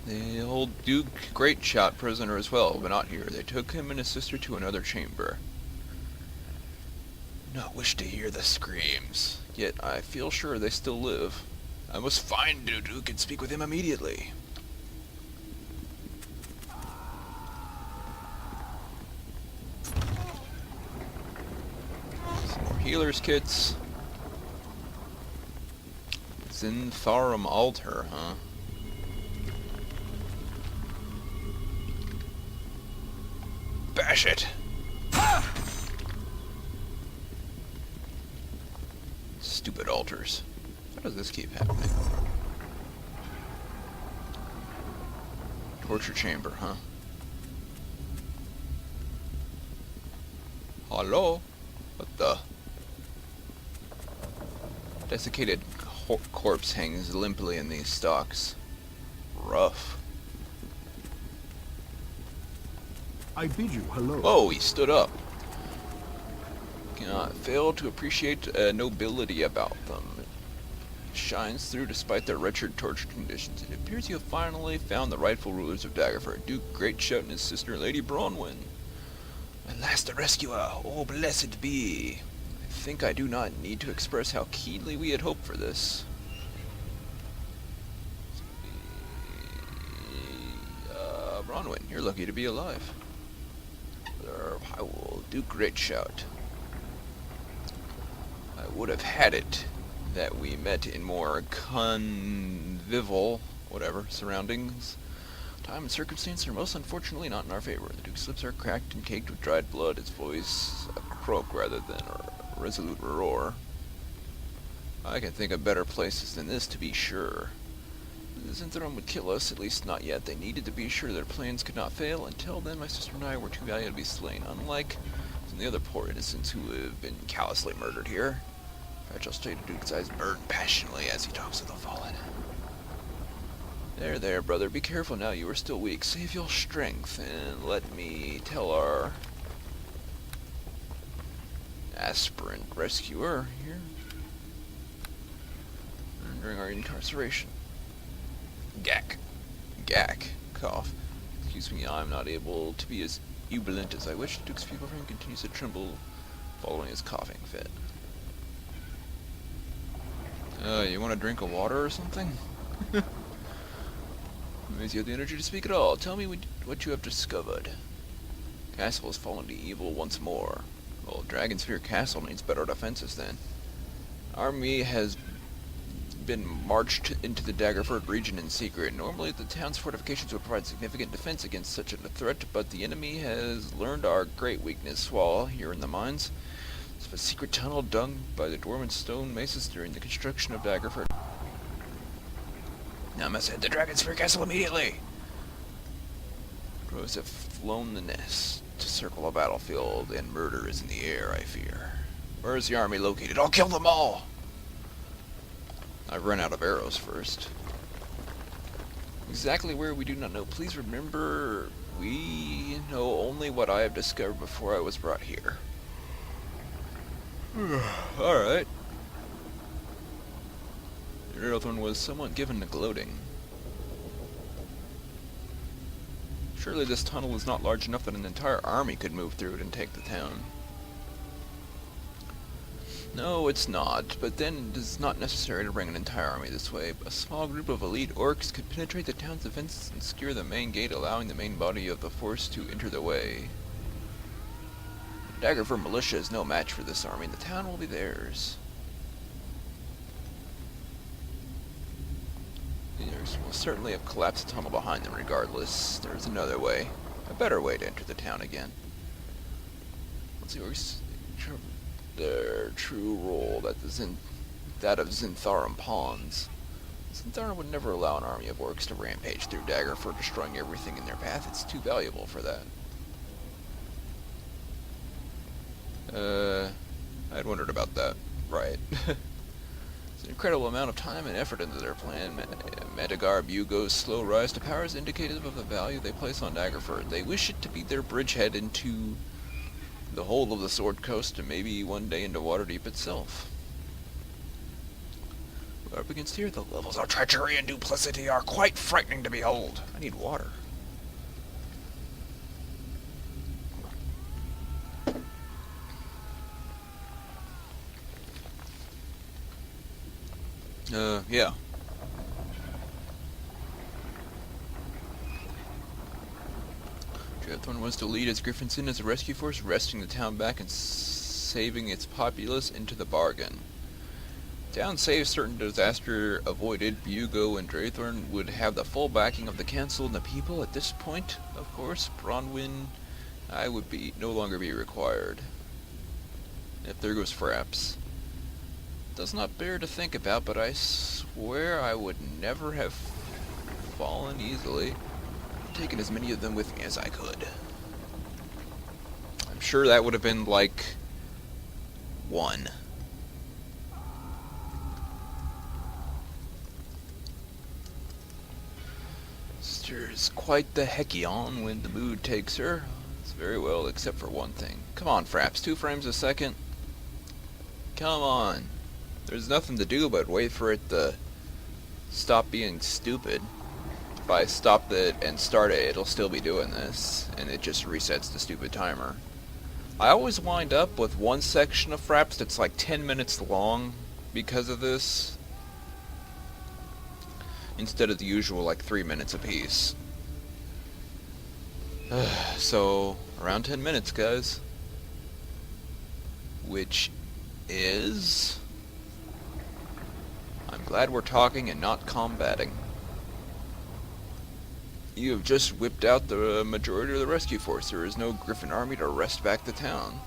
They hold Duke Greatshout prisoner as well, but not here. They took him and his sister to another chamber. Not wish to hear the screams, yet I feel sure they still live. I must find Duke and speak with him immediately. Some more healer's kits. Zintharum altar, huh? Bash it! Stupid altars. How does this keep happening? Torture chamber, huh? Hello? What the? Desiccated corpse hangs limply in these stocks. Rough. I bid you hello. Whoa, he stood up. Cannot fail to appreciate nobility about them. It shines through despite their wretched torture conditions. It appears you have finally found the rightful rulers of Daggerford, Duke Greatshout and his sister Lady Bronwyn. At last a rescuer, oh blessed be. I think I do not need to express how keenly we had hoped for this. Bronwyn, you're lucky to be alive. I will Duke Greatshout. I would have had it that we met in more convivial, surroundings. Time and circumstance are most unfortunately not in our favor. The Duke's lips are cracked and caked with dried blood, his voice a croak rather than a resolute roar. I can think of better places than this, to be sure. The Zintharum would kill us, at least not yet. They needed to be sure their plans could not fail. Until then, my sister and I were too valuable to be slain, unlike some of the other poor innocents who have been callously murdered here. Fragile state of Duke's eyes burn passionately as he talks of the fallen. There, brother, be careful now, you are still weak. Save your strength, and let me tell our aspirant rescuer here during our incarceration. Gack. Cough. Excuse me, I'm not able to be as jubilant as I wish. Duke's feeble frame continues to tremble following his coughing fit. You want a drink of water or something? Amazed you have the energy to speak at all. Tell me what you have discovered. Castle has fallen to evil once more. Well, Dragonspear Castle needs better defenses then. Army has been marched into the Daggerford region in secret. Normally the town's fortifications would provide significant defense against such a threat, but the enemy has learned our great weakness while here in the mines. It's a secret tunnel dug by the dormant stone mesas during the construction of Daggerford. Now I must head to Dragonspear Castle immediately. Crows have flown the nest to circle a battlefield, and murder is in the air, I fear. Where is the army located? I'll kill them all! I've run out of arrows first. Exactly where we do not know. Please remember, we know only what I have discovered before I was brought here. Alright. The other one was somewhat given to gloating. Surely this tunnel is not large enough that an entire army could move through it and take the town. No, it's not, but then it is not necessary to bring an entire army this way. A small group of elite orcs could penetrate the town's defenses and secure the main gate, allowing the main body of the force to enter the way. Daggerford militia is no match for this army. The town will be theirs. Leaders will certainly have collapsed the tunnel behind them regardless. There's another way. A better way to enter the town again. Let's see where their true role, that of Zintharum pawns. Zintharum would never allow an army of orcs to rampage through Daggerford, destroying everything in their path. It's too valuable for that. I'd wondered about that. Right. It's an incredible amount of time and effort into their plan. Metagar Bugo's slow rise to power is indicative of the value they place on Daggerford. They wish it to be their bridgehead into the whole of the Sword Coast, and maybe one day into Waterdeep itself. Up against here, the levels of treachery and duplicity are quite frightening to behold. I need water. Yeah. Drathorn wants to lead its Griffins in as a rescue force, wresting the town back and saving its populace into the bargain. Town saved, certain disaster avoided. Bugo and Drathorn would have the full backing of the council and the people. At this point, of course, Bronwyn, I would no longer be required. If there goes Fraps. Does not bear to think about, but I swear I would never have fallen easily. Taken as many of them with me as I could. I'm sure that would have been like 1. Stirs quite the hecky-on when the mood takes her. It's very well, except for one thing. Come on, Fraps, 2 frames a second. Come on. There's nothing to do but wait for it to stop being stupid. If I stop it and start it, it'll still be doing this, and it just resets the stupid timer. I always wind up with one section of Fraps that's like 10 minutes long because of this, instead of the usual like 3 minutes apiece. So, around 10 minutes, guys. Which is... I'm glad we're talking and not combating. You have just whipped out the majority of the rescue force. There is no Griffin army to wrest back the town.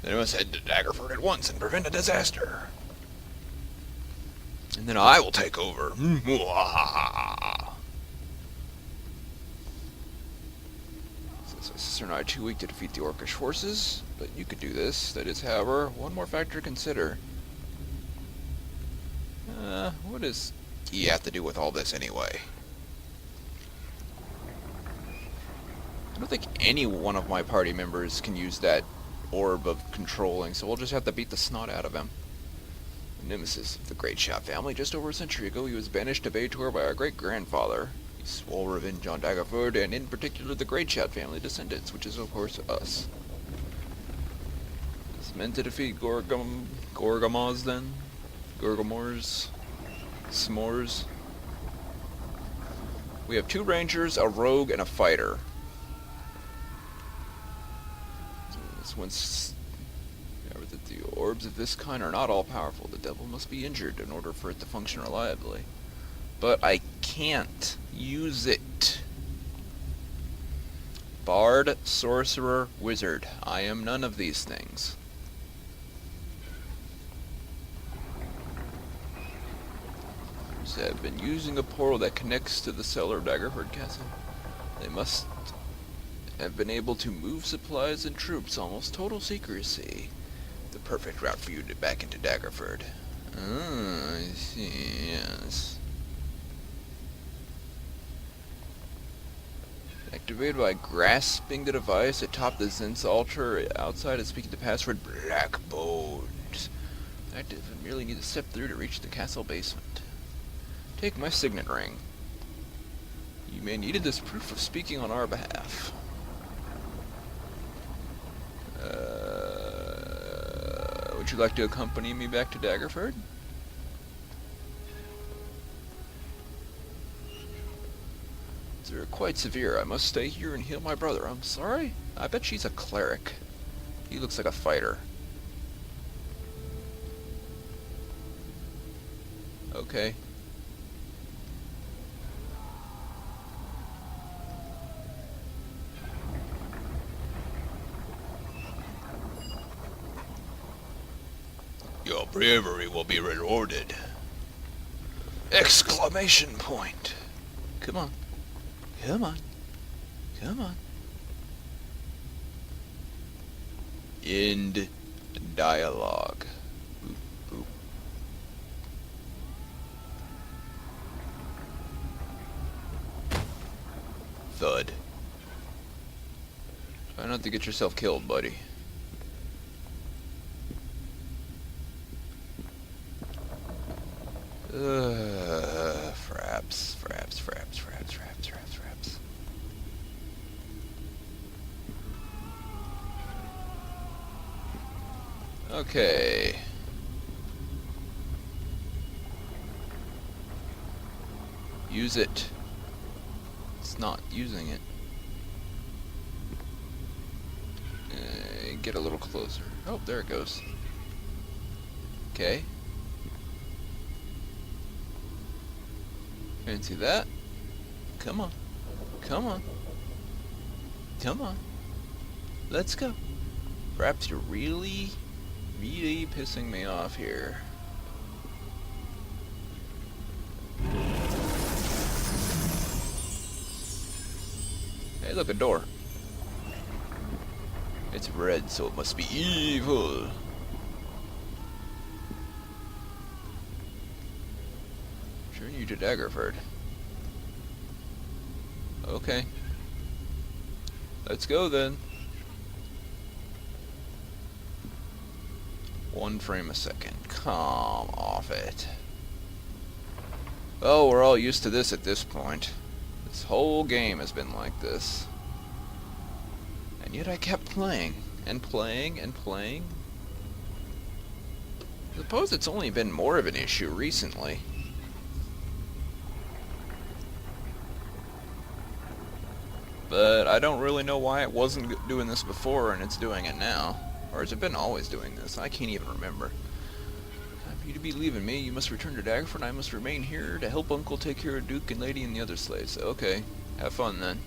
Then I must head to Daggerford at once and prevent a disaster. And then I will take over. Since my sister and I are too weak to defeat the Orcish forces, but you could do this. That is, however, one more factor to consider. What does he have to do with all this anyway? I don't think any one of my party members can use that orb of controlling, so we'll just have to beat the snot out of him. Nemesis of the Greatshout family. Just over a century ago, he was banished to Baitor by our great-grandfather. He swore revenge on Daggerford, and in particular the Greatshout family descendants, which is of course us. It's meant to defeat Gorgamos then? Gorgamors? S'mores? We have 2 rangers, a rogue, and a fighter. This one's... The orbs of this kind are not all powerful. The devil must be injured in order for it to function reliably. But I can't use it. Bard, sorcerer, wizard. I am none of these things. Have been using a portal that connects to the cellar of Daggerford Castle. They must have been able to move supplies and troops, almost total secrecy. The perfect route for you to back into Daggerford. Oh, I see, yes. Activated by grasping the device atop the Zen's altar outside and speaking the password Black Bones. Active and merely need to step through to reach the castle basement. Take my signet ring. You may need it as proof of speaking on our behalf. Would you like to accompany me back to Daggerford? They're quite severe. I must stay here and heal my brother. I'm sorry? I bet she's a cleric. He looks like a fighter. Okay. Your bravery will be rewarded. Exclamation point. Come on. Come on. Come on. End dialogue. Boop, boop. Thud. Try not to get yourself killed, buddy. Fraps, fraps, fraps, fraps, fraps, fraps, fraps. Okay. Use it. It's not using it. Get a little closer. Oh, there it goes. Okay. Fancy that. Come on. Come on. Come on. Let's go. Perhaps you're really pissing me off here. Hey, look, a door. It's red, so it must be evil. Sure, you to Daggerford. Okay. Let's go then. 1 frame a second. Come off it. Oh, we're all used to this at this point. This whole game has been like this. And yet I kept playing, and playing, and playing. I suppose it's only been more of an issue recently. But I don't really know why it wasn't doing this before and it's doing it now. Or has it been always doing this? I can't even remember. Time for you to be leaving me. You must return to Daggerford and I must remain here to help Uncle take care of Duke and Lady and the other slaves. Okay, have fun then.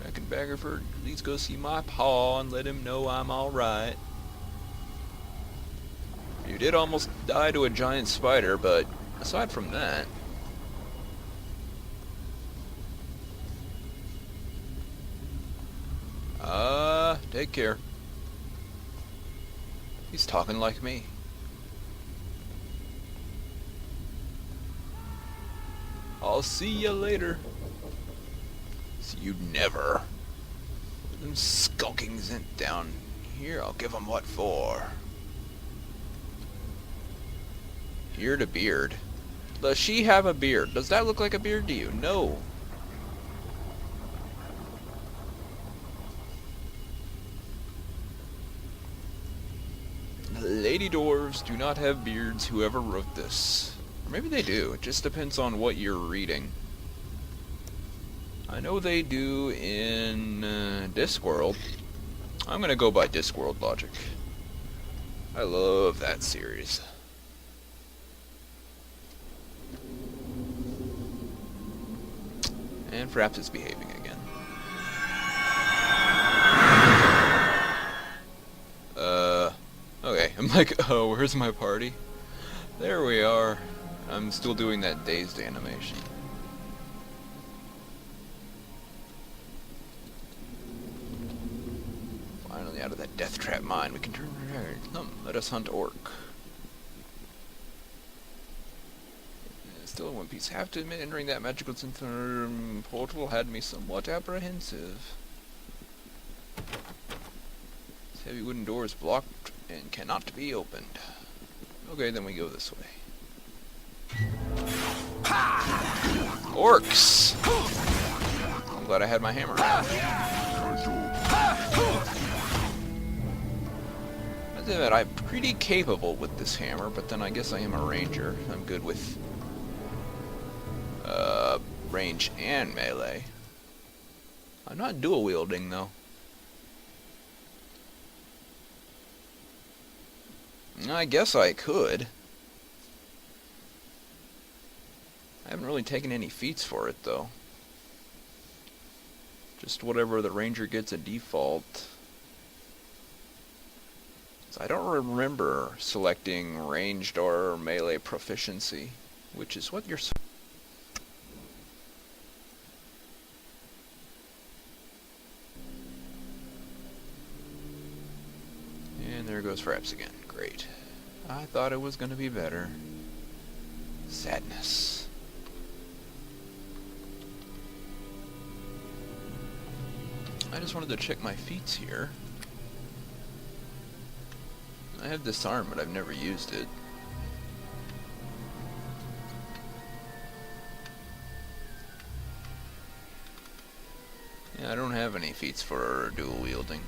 Back in Daggerford, please go see my paw and let him know I'm alright. You did almost die to a giant spider, but aside from that... take care. He's talking like me. I'll see you later. See you never. Them skulkings ain't down here. I'll give 'em what for. Ear to beard. Does she have a beard? Does that look like a beard to you? No. Lady dwarves do not have beards, whoever wrote this. Or maybe they do. It just depends on what you're reading. I know they do in Discworld. I'm gonna go by Discworld logic. I love that series. And Fraps is behaving again. Okay, I'm like, oh, where's my party? There we are. I'm still doing that dazed animation. Finally out of that death trap mine, we can turn around. Come, let us hunt orc. Still in one piece. Have to admit, entering that magical portal had me somewhat apprehensive. This heavy wooden door is blocked and cannot be opened. Okay, then we go this way. Orcs! I'm glad I had my hammer around. I think that I'm pretty capable with this hammer, but then I guess I am a ranger. I'm good with range and melee. I'm not dual wielding though. I guess I could. I haven't really taken any feats for it though. Just whatever the ranger gets a default. So I don't remember selecting ranged or melee proficiency, which is what you're... And there goes Fraps again. Great. I thought it was going to be better. Sadness. I just wanted to check my feats here. I have disarm, but I've never used it. Yeah, I don't have any feats for dual wielding.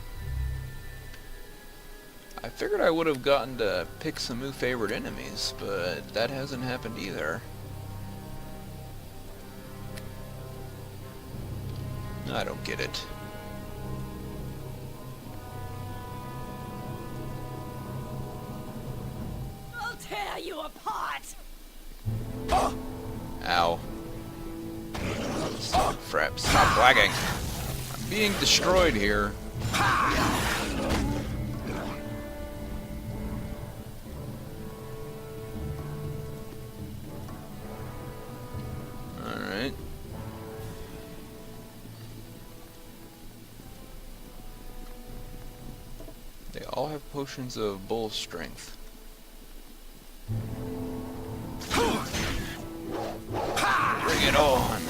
I figured I would have gotten to pick some new favorite enemies, but that hasn't happened either. I don't get it. I'll tear you apart! Ow. Stop, Fraps. Stop lagging. I'm being destroyed here. Alright. They all have potions of bull strength. Bring it on!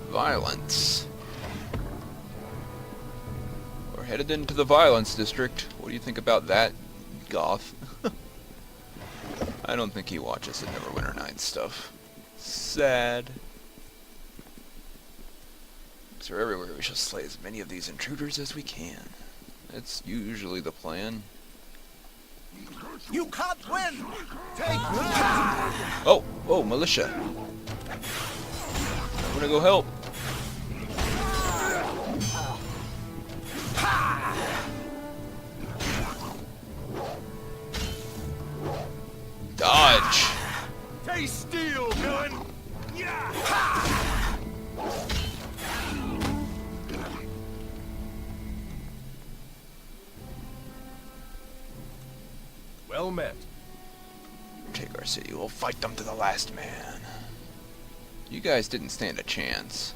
Violence. We're headed into the violence district. What do you think about that, goth? I don't think he watches the Neverwinter Nights stuff. Sad. They're everywhere. We shall slay as many of these intruders as we can. That's usually the plan. You can't win! Take that! Oh, oh, militia. I'm gonna go help. Dodge. Taste steel, villain! Well met. Take our city. We'll fight them to the last man. You guys didn't stand a chance.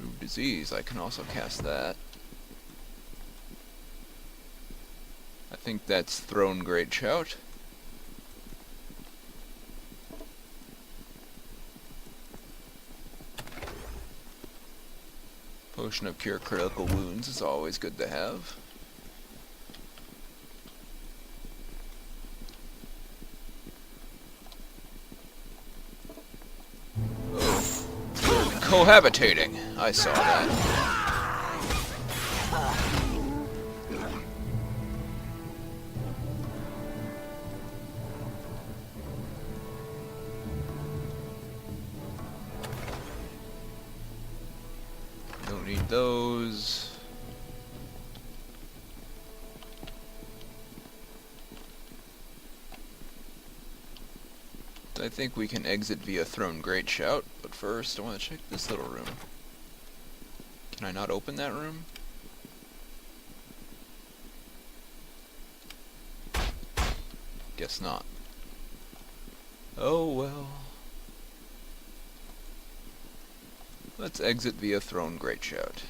Ooh, disease. I can also cast that. I think that's Throne Greatshout. Potion of Cure Critical Wounds is always good to have. Oh, they're cohabitating. I saw that. Don't need those. I think we can exit via Throne Greatshout, but first I want to check this little room. Can I not open that room? Guess not. Oh well. Let's exit via Throne Greatshout.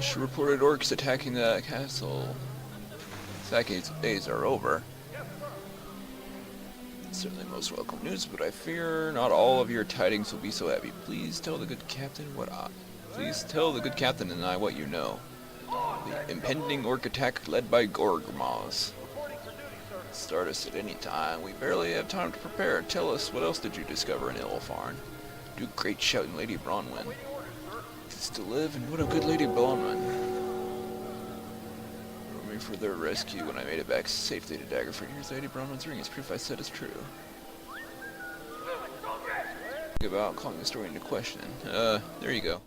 She reported orcs attacking the castle. Saki's days are over. It's certainly most welcome news, but I fear not all of your tidings will be so happy. Please tell the good captain and I what you know. The impending orc attack led by Gorgmaz. Start us at any time. We barely have time to prepare. Tell us, what else did you discover in Ilfarn? Duke Greatshout and Lady Bronwyn. To live, and what a good Lady Bronwyn. Me for their rescue when I made it back safely to Daggerford. Here's Lady Bronwyn's ring. It's proof I said is true. Think about calling the story into question. There you go.